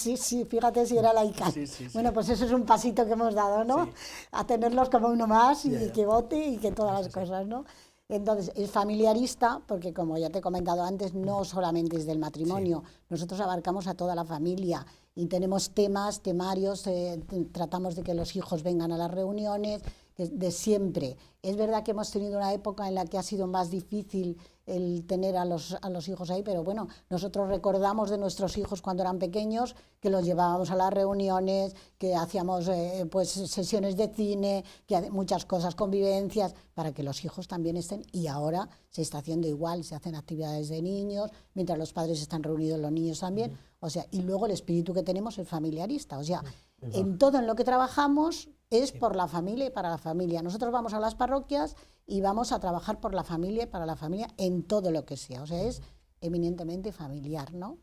fíjate si era laical. Bueno, pues eso es un pasito que hemos dado, ¿no? Sí. A tenerlos como uno más y que vote y que todas las cosas, ¿no? Entonces, es familiarista, porque como ya te he comentado antes, no solamente es del matrimonio, nosotros abarcamos a toda la familia y tenemos temarios, tratamos de que los hijos vengan a las reuniones, de siempre. Es verdad que hemos tenido una época en la que ha sido más difícil el tener a los hijos ahí, pero bueno, nosotros recordamos de nuestros hijos cuando eran pequeños, que los llevábamos a las reuniones, que hacíamos pues sesiones de cine, que muchas cosas, convivencias, para que los hijos también estén, y ahora se está haciendo igual, se hacen actividades de niños, mientras los padres están reunidos, los niños también, o sea, y luego el espíritu que tenemos es familiarista, o sea, en todo en lo que trabajamos es por la familia y para la familia. Nosotros vamos a las parroquias y vamos a trabajar por la familia y para la familia en todo lo que sea. O sea, es eminentemente familiar, ¿no?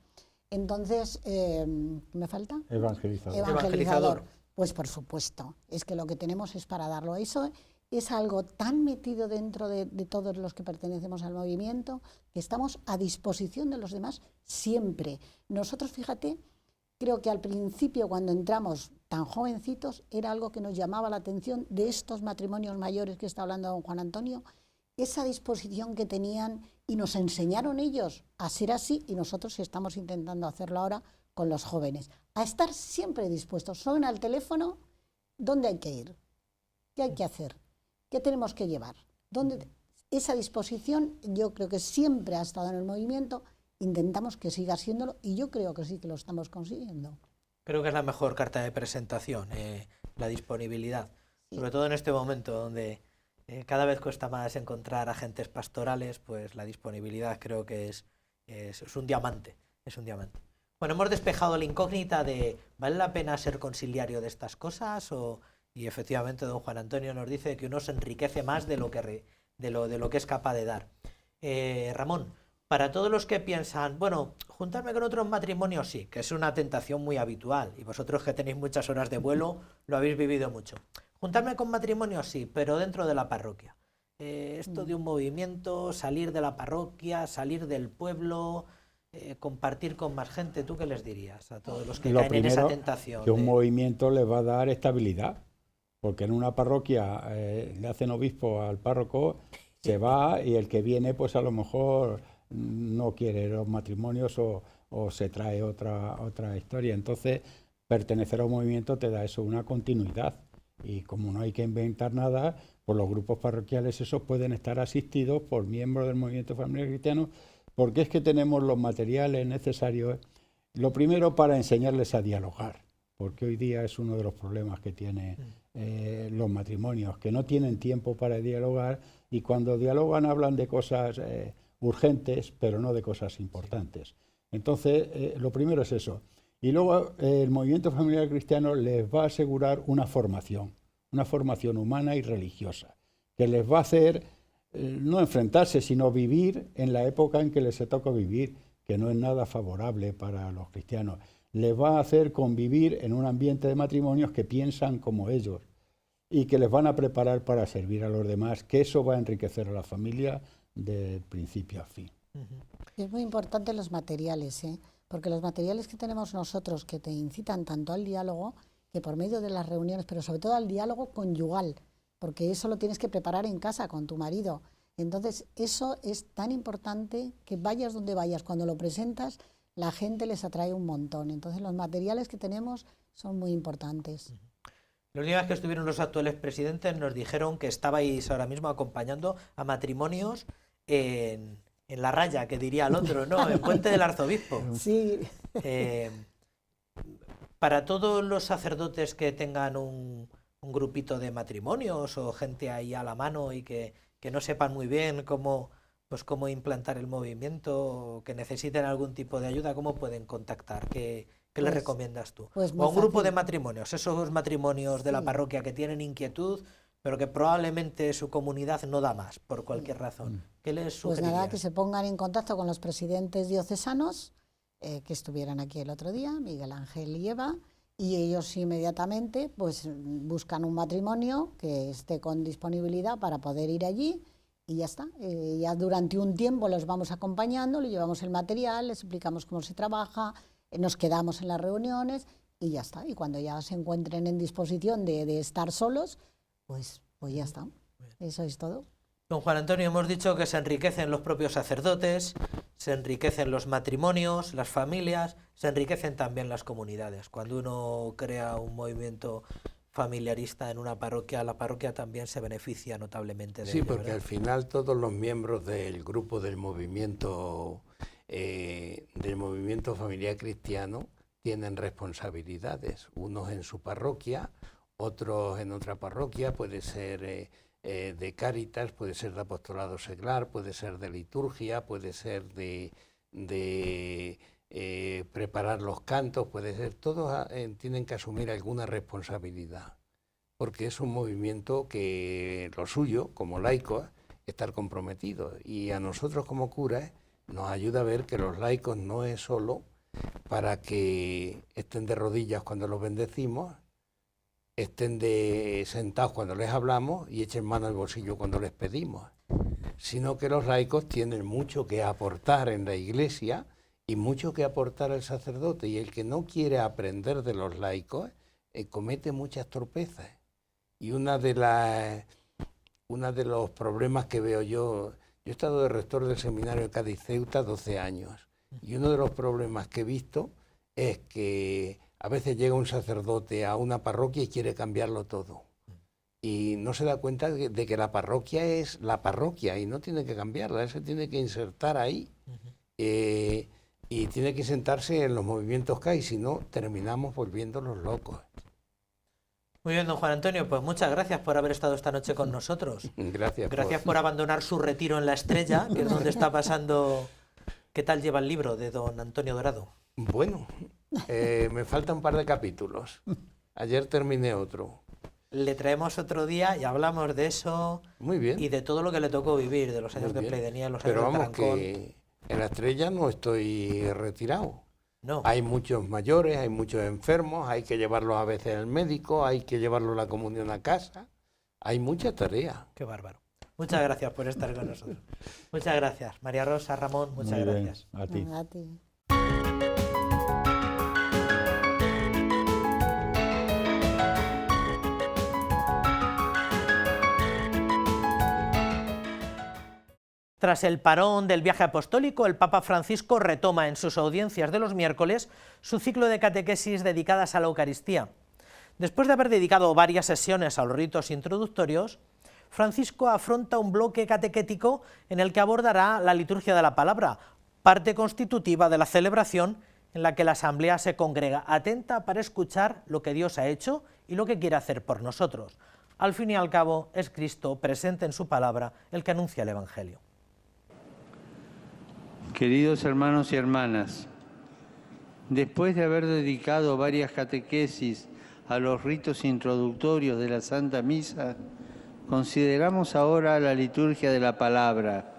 Entonces, ¿me falta? Evangelizador. Pues por supuesto, es que lo que tenemos es para darlo. Eso es algo tan metido dentro de todos los que pertenecemos al movimiento que estamos a disposición de los demás siempre. Nosotros, fíjate, creo que al principio cuando entramos tan jovencitos era algo que nos llamaba la atención de estos matrimonios mayores que está hablando don Juan Antonio, esa disposición que tenían y nos enseñaron ellos a ser así y nosotros estamos intentando hacerlo ahora con los jóvenes, a estar siempre dispuestos. Suena el teléfono, ¿dónde hay que ir? ¿Qué hay que hacer? ¿Qué tenemos que llevar? Esa disposición yo creo que siempre ha estado en el movimiento. Intentamos que siga siéndolo y yo creo que sí que lo estamos consiguiendo. Creo que es la mejor carta de presentación, la disponibilidad, sobre todo en este momento donde cada vez cuesta más encontrar agentes pastorales, pues la disponibilidad creo que es un diamante, es un diamante. Bueno, hemos despejado la incógnita de ¿vale la pena ser conciliario de estas cosas? Y efectivamente don Juan Antonio nos dice que uno se enriquece más de lo que es capaz de dar. Ramón, para todos los que piensan, bueno, juntarme con otros matrimonios sí, que es una tentación muy habitual, y vosotros que tenéis muchas horas de vuelo lo habéis vivido mucho. Juntarme con matrimonios sí, pero dentro de la parroquia. Esto de un movimiento, salir de la parroquia, salir del pueblo, compartir con más gente, ¿tú qué les dirías a todos los que caen en esa tentación? Que un movimiento les va a dar estabilidad, porque en una parroquia le hacen obispo al párroco, se va y el que viene pues a lo mejor no quiere los matrimonios o se trae otra historia. Entonces, pertenecer a un movimiento te da eso, una continuidad. Y como no hay que inventar nada, pues los grupos parroquiales esos pueden estar asistidos por miembros del movimiento familiar cristiano, porque es que tenemos los materiales necesarios. Lo primero, para enseñarles a dialogar, porque hoy día es uno de los problemas que tienen los matrimonios, que no tienen tiempo para dialogar y cuando dialogan hablan de cosas urgentes, pero no de cosas importantes. Entonces, lo primero es eso. Y luego el movimiento familiar cristiano les va a asegurar una formación humana y religiosa, que les va a hacer no enfrentarse, sino vivir en la época en que les toca vivir, que no es nada favorable para los cristianos. Les va a hacer convivir en un ambiente de matrimonios que piensan como ellos y que les van a preparar para servir a los demás, que eso va a enriquecer a la familia de principio a fin. Es muy importante los materiales, porque los materiales que tenemos nosotros que te incitan tanto al diálogo, que por medio de las reuniones, pero sobre todo al diálogo conyugal, porque eso lo tienes que preparar en casa con tu marido. Entonces, eso es tan importante que vayas donde vayas, cuando lo presentas, la gente les atrae un montón. Entonces, los materiales que tenemos son muy importantes. La última vez que estuvieron los actuales presidentes nos dijeron que estabais ahora mismo acompañando a matrimonios en la raya, que diría el otro, ¿no? En Puente del Arzobispo. Sí. Para todos los sacerdotes que tengan un grupito de matrimonios o gente ahí a la mano y que no sepan muy bien cómo pues cómo implantar el movimiento, que necesiten algún tipo de ayuda, ¿cómo pueden contactar? ¿Qué les recomiendas tú? Pues o un grupo de matrimonios, esos matrimonios de la parroquia que tienen inquietud, pero que probablemente su comunidad no da más, por cualquier razón. ¿Qué les sugerirías? Pues nada, que se pongan en contacto con los presidentes diocesanos, que estuvieran aquí el otro día, Miguel Ángel y Eva, y ellos inmediatamente pues buscan un matrimonio que esté con disponibilidad para poder ir allí, y ya está. Ya durante un tiempo los vamos acompañando, le llevamos el material, les explicamos cómo se trabaja, nos quedamos en las reuniones y ya está. Y cuando ya se encuentren en disposición de estar solos, pues ya está. Eso es todo. Don Juan Antonio, hemos dicho que se enriquecen los propios sacerdotes, se enriquecen los matrimonios, las familias, se enriquecen también las comunidades. Cuando uno crea un movimiento familiarista en una parroquia, la parroquia también se beneficia notablemente de ello. Sí, porque ¿verdad? al final todos los miembros del grupo del movimiento familiar cristiano tienen responsabilidades, unos en su parroquia, otros en otra parroquia, puede ser de Cáritas, puede ser de apostolado seglar, puede ser de liturgia, puede ser de preparar los cantos, puede ser, todos tienen que asumir alguna responsabilidad, porque es un movimiento que lo suyo, como laicos, estar comprometidos, y a nosotros como curas nos ayuda a ver que los laicos no es solo para que estén de rodillas cuando los bendecimos, estén sentados cuando les hablamos y echen mano al bolsillo cuando les pedimos, sino que los laicos tienen mucho que aportar en la Iglesia y mucho que aportar al sacerdote, y el que no quiere aprender de los laicos comete muchas torpezas. Y uno de los problemas que veo yo he estado de rector del seminario de Cádiz Ceuta 12 años, y uno de los problemas que he visto es que a veces llega un sacerdote a una parroquia y quiere cambiarlo todo. Y no se da cuenta de que la parroquia es la parroquia y no tiene que cambiarla, él se tiene que insertar ahí. Y tiene que sentarse en los movimientos que hay, si no terminamos volviéndolos locos. Muy bien, don Juan Antonio, pues muchas gracias por haber estado esta noche con nosotros. Gracias por abandonar su retiro en La Estrella, que es donde está pasando. ¿Qué tal lleva el libro de don Antonio Dorado? Bueno, me faltan un par de capítulos. Ayer terminé otro. Le traemos otro día y hablamos de eso. Muy bien. Y de todo lo que le tocó vivir, de los años de Pleidenía, los años de Tarancón. Pero vamos, que en La Estrella no estoy retirado. No. Hay muchos mayores, hay muchos enfermos, hay que llevarlos a veces al médico, hay que llevarlos la comunión a casa. Hay mucha tarea. Qué bárbaro. Muchas gracias por estar con nosotros. Muchas gracias. María Rosa, Ramón, muchas gracias. A ti. A ti. Tras el parón del viaje apostólico, el Papa Francisco retoma en sus audiencias de los miércoles su ciclo de catequesis dedicadas a la Eucaristía. Después de haber dedicado varias sesiones a los ritos introductorios, Francisco afronta un bloque catequético en el que abordará la liturgia de la palabra, parte constitutiva de la celebración en la que la asamblea se congrega atenta para escuchar lo que Dios ha hecho y lo que quiere hacer por nosotros. Al fin y al cabo, es Cristo presente en su palabra el que anuncia el Evangelio. Queridos hermanos y hermanas, después de haber dedicado varias catequesis a los ritos introductorios de la Santa Misa, consideramos ahora la liturgia de la palabra,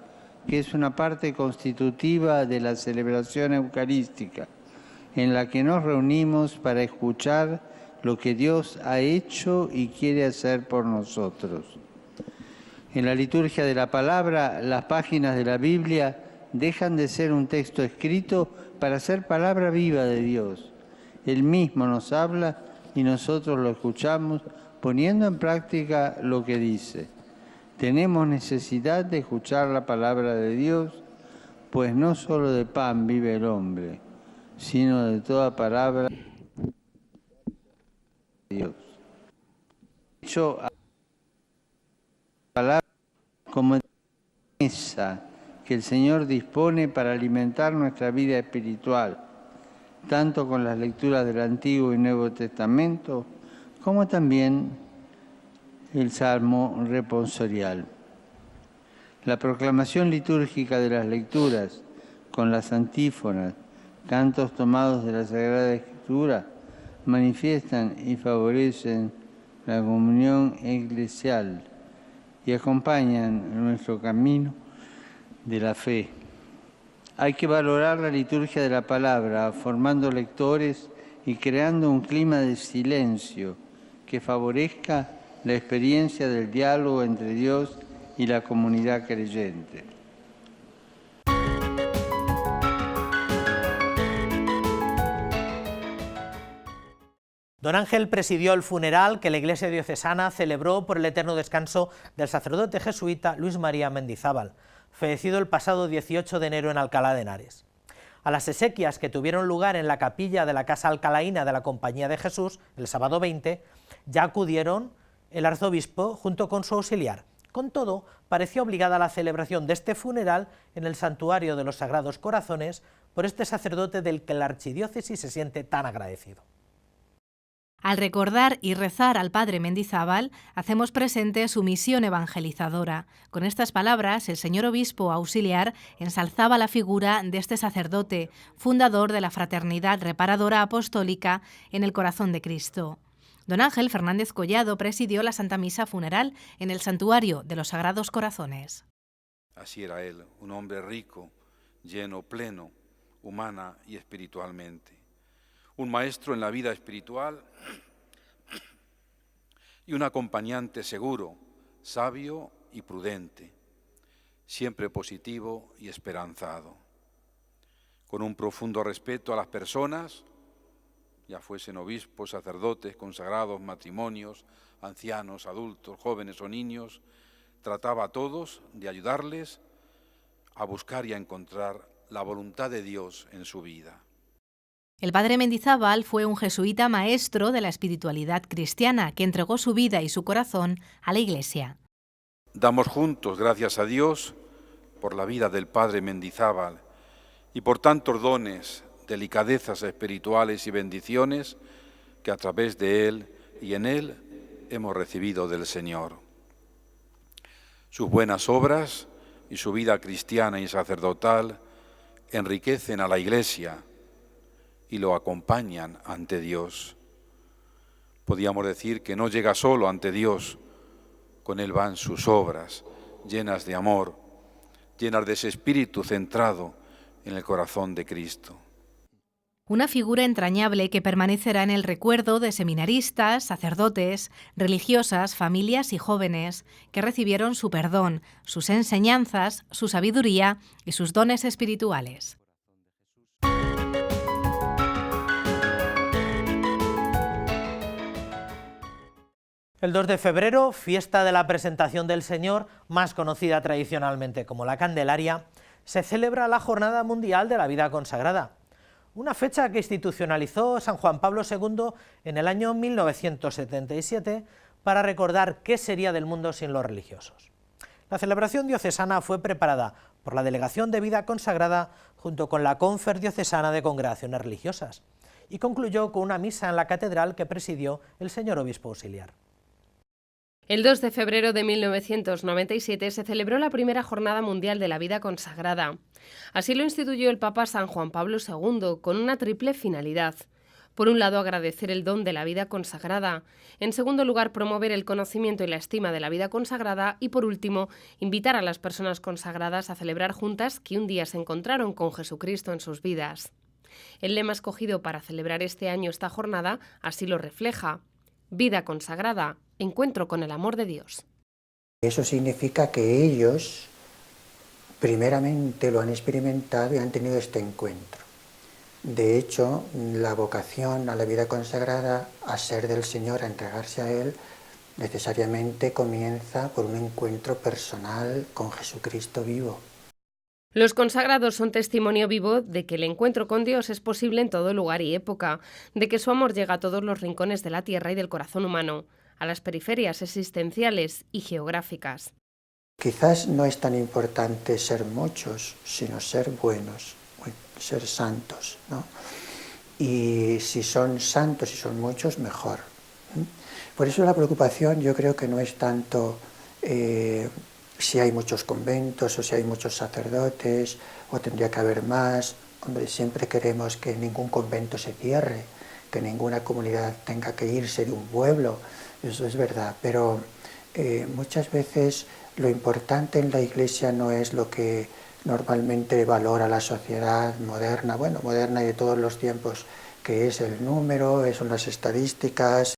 que es una parte constitutiva de la celebración eucarística, en la que nos reunimos para escuchar lo que Dios ha hecho y quiere hacer por nosotros. En la liturgia de la palabra, las páginas de la Biblia dejan de ser un texto escrito para ser palabra viva de Dios. Él mismo nos habla y nosotros lo escuchamos poniendo en práctica lo que dice. Tenemos necesidad de escuchar la palabra de Dios, pues no solo de pan vive el hombre, sino de toda palabra de Dios. Hecho a la palabra como mesa que el Señor dispone para alimentar nuestra vida espiritual, tanto con las lecturas del Antiguo y Nuevo Testamento, como también el Salmo responsorial. La proclamación litúrgica de las lecturas con las antífonas, cantos tomados de la Sagrada Escritura, manifiestan y favorecen la comunión eclesial y acompañan nuestro camino de la fe. Hay que valorar la liturgia de la palabra, formando lectores y creando un clima de silencio que favorezca la experiencia del diálogo entre Dios y la comunidad creyente. Don Ángel presidió el funeral que la Iglesia diocesana celebró por el eterno descanso del sacerdote jesuita Luis María Mendizábal, fallecido el pasado 18 de enero en Alcalá de Henares. A las exequias que tuvieron lugar en la capilla de la Casa Alcalaína de la Compañía de Jesús el sábado 20, ya acudieron el arzobispo junto con su auxiliar. Con todo, parecía obligada la celebración de este funeral en el Santuario de los Sagrados Corazones por este sacerdote del que la archidiócesis se siente tan agradecido. Al recordar y rezar al padre Mendizábal, hacemos presente su misión evangelizadora. Con estas palabras, el señor obispo auxiliar ensalzaba la figura de este sacerdote, fundador de la Fraternidad Reparadora Apostólica en el Corazón de Cristo. Don Ángel Fernández Collado presidió la Santa Misa funeral en el Santuario de los Sagrados Corazones. Así era él, un hombre rico, lleno, pleno, humana y espiritualmente. Un maestro en la vida espiritual y un acompañante seguro, sabio y prudente, siempre positivo y esperanzado. Con un profundo respeto a las personas, ya fuesen obispos, sacerdotes, consagrados, matrimonios, ancianos, adultos, jóvenes o niños, trataba a todos de ayudarles a buscar y a encontrar la voluntad de Dios en su vida. El padre Mendizábal fue un jesuita maestro de la espiritualidad cristiana que entregó su vida y su corazón a la Iglesia. Damos juntos gracias a Dios por la vida del padre Mendizábal y por tantos dones, delicadezas espirituales y bendiciones que a través de él y en él hemos recibido del Señor. Sus buenas obras y su vida cristiana y sacerdotal enriquecen a la Iglesia y lo acompañan ante Dios. Podríamos decir que no llega solo ante Dios, con él van sus obras, llenas de amor, llenas de ese espíritu centrado en el corazón de Cristo. Una figura entrañable que permanecerá en el recuerdo de seminaristas, sacerdotes, religiosas, familias y jóvenes que recibieron su perdón, sus enseñanzas, su sabiduría y sus dones espirituales. El 2 de febrero, fiesta de la Presentación del Señor, más conocida tradicionalmente como la Candelaria, se celebra la Jornada Mundial de la Vida Consagrada, una fecha que institucionalizó San Juan Pablo II en el año 1977 para recordar qué sería del mundo sin los religiosos. La celebración diocesana fue preparada por la Delegación de Vida Consagrada junto con la Confer Diocesana de Congregaciones Religiosas y concluyó con una misa en la catedral que presidió el señor obispo auxiliar. El 2 de febrero de 1997 se celebró la primera Jornada Mundial de la Vida Consagrada. Así lo instituyó el Papa San Juan Pablo II, con una triple finalidad. Por un lado, agradecer el don de la vida consagrada. En segundo lugar, promover el conocimiento y la estima de la vida consagrada. Y por último, invitar a las personas consagradas a celebrar juntas que un día se encontraron con Jesucristo en sus vidas. El lema escogido para celebrar este año esta jornada así lo refleja: vida consagrada, encuentro con el amor de Dios. Eso significa que ellos primeramente lo han experimentado y han tenido este encuentro. De hecho, la vocación a la vida consagrada, a ser del Señor, a entregarse a Él, necesariamente comienza por un encuentro personal con Jesucristo vivo. Los consagrados son testimonio vivo de que el encuentro con Dios es posible en todo lugar y época, de que su amor llega a todos los rincones de la tierra y del corazón humano, a las periferias existenciales y geográficas. Quizás no es tan importante ser muchos, sino ser buenos, ser santos, ¿no? Y si son santos y son muchos, mejor. Por eso la preocupación yo creo que no es tanto si hay muchos conventos o si hay muchos sacerdotes o tendría que haber más. Hombre, siempre queremos que ningún convento se cierre, que ninguna comunidad tenga que irse de un pueblo, eso es verdad, pero muchas veces lo importante en la Iglesia no es lo que normalmente valora la sociedad moderna, bueno, moderna y de todos los tiempos, que es el número, son las estadísticas.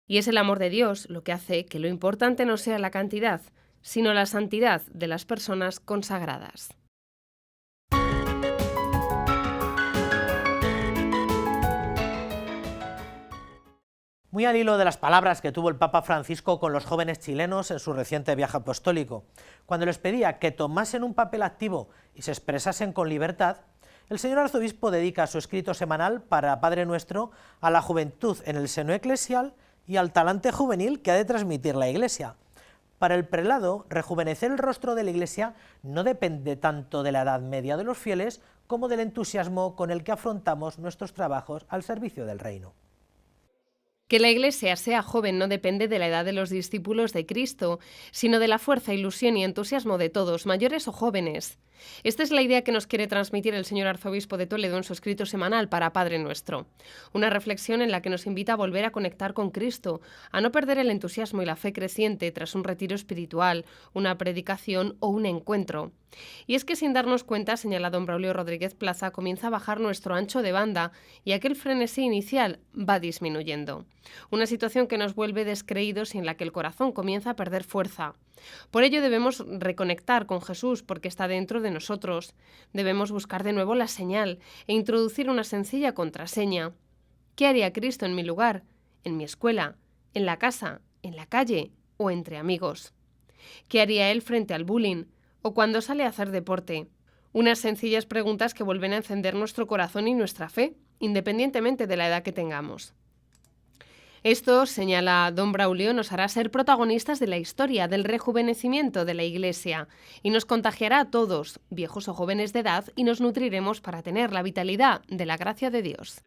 Y es el amor de Dios lo que hace que lo importante no sea la cantidad, sino la santidad de las personas consagradas. Muy al hilo de las palabras que tuvo el Papa Francisco con los jóvenes chilenos en su reciente viaje apostólico, cuando les pedía que tomasen un papel activo y se expresasen con libertad, el señor arzobispo dedica su escrito semanal para Padre Nuestro a la juventud en el seno eclesial y al talante juvenil que ha de transmitir la Iglesia. Para el prelado, rejuvenecer el rostro de la Iglesia no depende tanto de la edad media de los fieles como del entusiasmo con el que afrontamos nuestros trabajos al servicio del reino. Que la Iglesia sea joven no depende de la edad de los discípulos de Cristo, sino de la fuerza, ilusión y entusiasmo de todos, mayores o jóvenes. Esta es la idea que nos quiere transmitir el señor arzobispo de Toledo en su escrito semanal para Padre Nuestro. Una reflexión en la que nos invita a volver a conectar con Cristo, a no perder el entusiasmo y la fe creciente tras un retiro espiritual, una predicación o un encuentro. Y es que sin darnos cuenta, señala don Braulio Rodríguez Plaza, comienza a bajar nuestro ancho de banda y aquel frenesí inicial va disminuyendo. Una situación que nos vuelve descreídos y en la que el corazón comienza a perder fuerza. Por ello debemos reconectar con Jesús porque está dentro de nosotros. Debemos buscar de nuevo la señal e introducir una sencilla contraseña. ¿Qué haría Cristo en mi lugar? ¿En mi escuela? ¿En la casa? ¿En la calle? ¿O entre amigos? ¿Qué haría Él frente al bullying? ¿O cuando sale a hacer deporte? Unas sencillas preguntas que vuelven a encender nuestro corazón y nuestra fe, independientemente de la edad que tengamos. Esto, señala don Braulio, nos hará ser protagonistas de la historia, del rejuvenecimiento de la Iglesia, y nos contagiará a todos, viejos o jóvenes de edad, y nos nutriremos para tener la vitalidad de la gracia de Dios.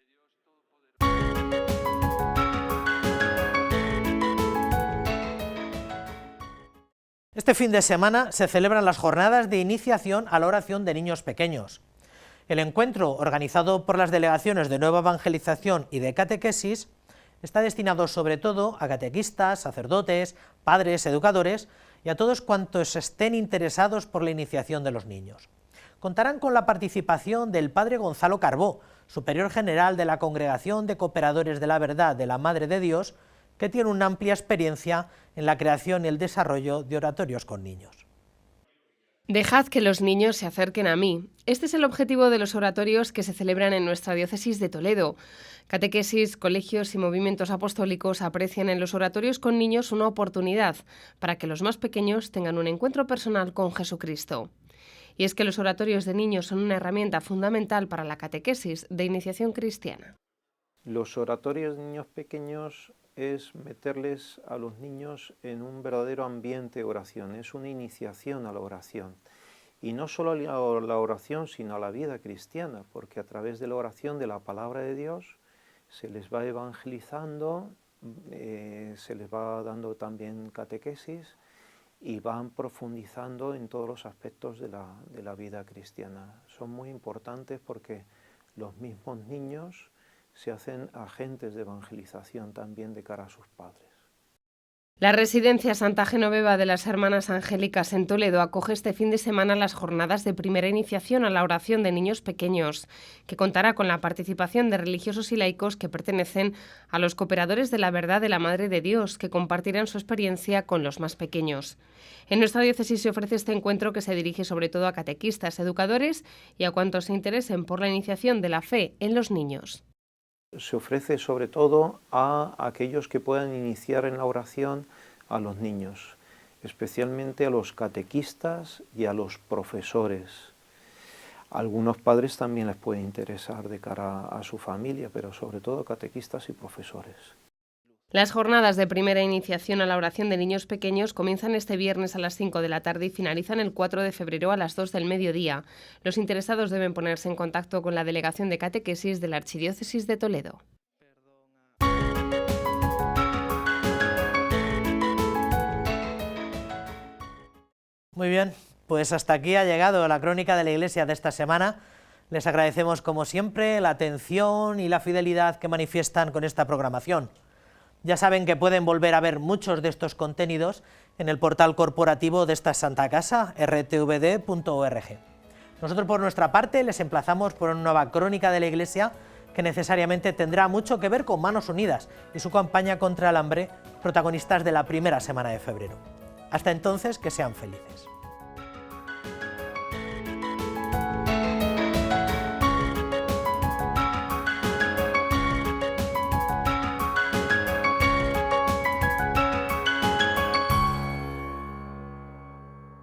Este fin de semana se celebran las jornadas de iniciación a la oración de niños pequeños. El encuentro, organizado por las delegaciones de Nueva Evangelización y de Catequesis, está destinado sobre todo a catequistas, sacerdotes, padres, educadores y a todos cuantos estén interesados por la iniciación de los niños. Contarán con la participación del padre Gonzalo Carbó, superior general de la Congregación de Cooperadores de la Verdad de la Madre de Dios, que tiene una amplia experiencia en la creación y el desarrollo de oratorios con niños. Dejad que los niños se acerquen a mí. Este es el objetivo de los oratorios que se celebran en nuestra diócesis de Toledo. Catequesis, colegios y movimientos apostólicos aprecian en los oratorios con niños una oportunidad para que los más pequeños tengan un encuentro personal con Jesucristo. Y es que los oratorios de niños son una herramienta fundamental para la catequesis de iniciación cristiana. Los oratorios de niños pequeños es meterles a los niños en un verdadero ambiente de oración, es una iniciación a la oración. Y no solo a la oración, sino a la vida cristiana, porque a través de la oración de la palabra de Dios se les va evangelizando, se les va dando también catequesis y van profundizando en todos los aspectos de la vida cristiana. Son muy importantes porque los mismos niños se hacen agentes de evangelización también de cara a sus padres. La Residencia Santa Genoveva de las Hermanas Angélicas en Toledo acoge este fin de semana las jornadas de primera iniciación a la oración de niños pequeños, que contará con la participación de religiosos y laicos que pertenecen a los Cooperadores de la Verdad de la Madre de Dios, que compartirán su experiencia con los más pequeños. En nuestra diócesis se ofrece este encuentro que se dirige sobre todo a catequistas, educadores y a cuantos se interesen por la iniciación de la fe en los niños. Se ofrece sobre todo a aquellos que puedan iniciar en la oración a los niños, especialmente a los catequistas y a los profesores. A algunos padres también les puede interesar de cara a su familia, pero sobre todo catequistas y profesores. Las jornadas de primera iniciación a la oración de niños pequeños comienzan este viernes a las 5 de la tarde y finalizan el 4 de febrero a las 2 del mediodía. Los interesados deben ponerse en contacto con la Delegación de Catequesis de la Archidiócesis de Toledo. Muy bien, pues hasta aquí ha llegado la crónica de la Iglesia de esta semana. Les agradecemos, como siempre, la atención y la fidelidad que manifiestan con esta programación. Ya saben que pueden volver a ver muchos de estos contenidos en el portal corporativo de esta Santa Casa, rtvd.org. Nosotros, por nuestra parte, les emplazamos por una nueva crónica de la Iglesia que necesariamente tendrá mucho que ver con Manos Unidas y su campaña contra el hambre, protagonistas de la primera semana de febrero. Hasta entonces, que sean felices.